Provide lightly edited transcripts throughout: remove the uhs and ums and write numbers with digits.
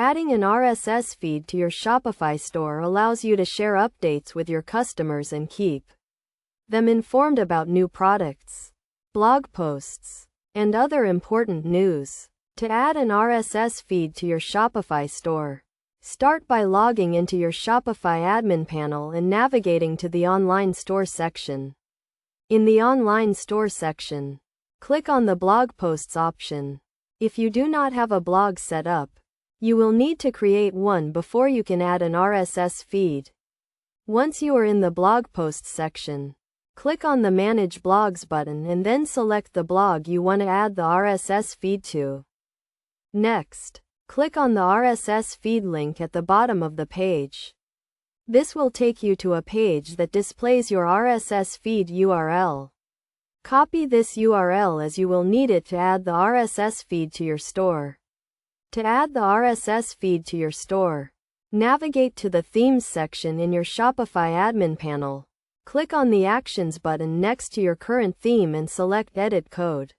Adding an RSS feed to your Shopify store allows you to share updates with your customers and keep them informed about new products, blog posts, and other important news. To add an RSS feed to your Shopify store, start by logging into your Shopify admin panel and navigating to the Online Store section. In the Online Store section, click on the Blog Posts option. If you do not have a blog set up, you will need to create one before you can add an RSS feed. Once you are in the Blog Posts section, click on the Manage Blogs button and then select the blog you want to add the RSS feed to. Next, click on the RSS feed link at the bottom of the page. This will take you to a page that displays your RSS feed URL. Copy this URL as you will need it to add the RSS feed to your store. To add the RSS feed to your store, navigate to the Themes section in your Shopify admin panel. Click on the Actions button next to your current theme and select Edit Code.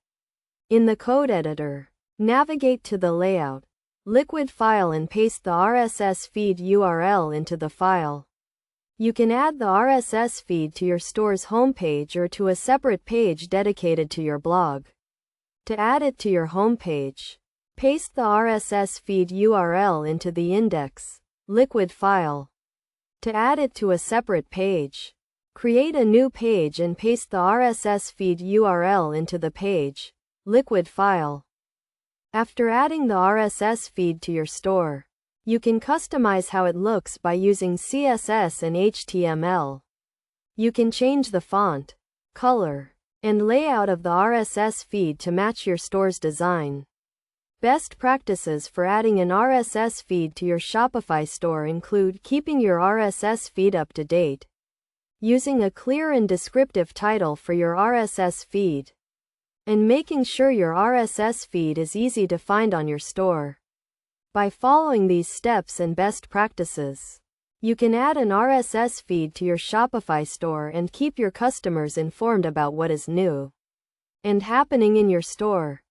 In the code editor, navigate to the Layout, Liquid file and paste the RSS feed URL into the file. You can add the RSS feed to your store's homepage or to a separate page dedicated to your blog. To add it to your homepage, paste the RSS feed URL into the index, liquid file. To add it to a separate page, create a new page and paste the RSS feed URL into the page, liquid file. After adding the RSS feed to your store, you can customize how it looks by using CSS and HTML. You can change the font, color, and layout of the RSS feed to match your store's design. Best practices for adding an RSS feed to your Shopify store include keeping your RSS feed up to date, using a clear and descriptive title for your RSS feed, and making sure your RSS feed is easy to find on your store. By following these steps and best practices, you can add an RSS feed to your Shopify store and keep your customers informed about what is new and happening in your store.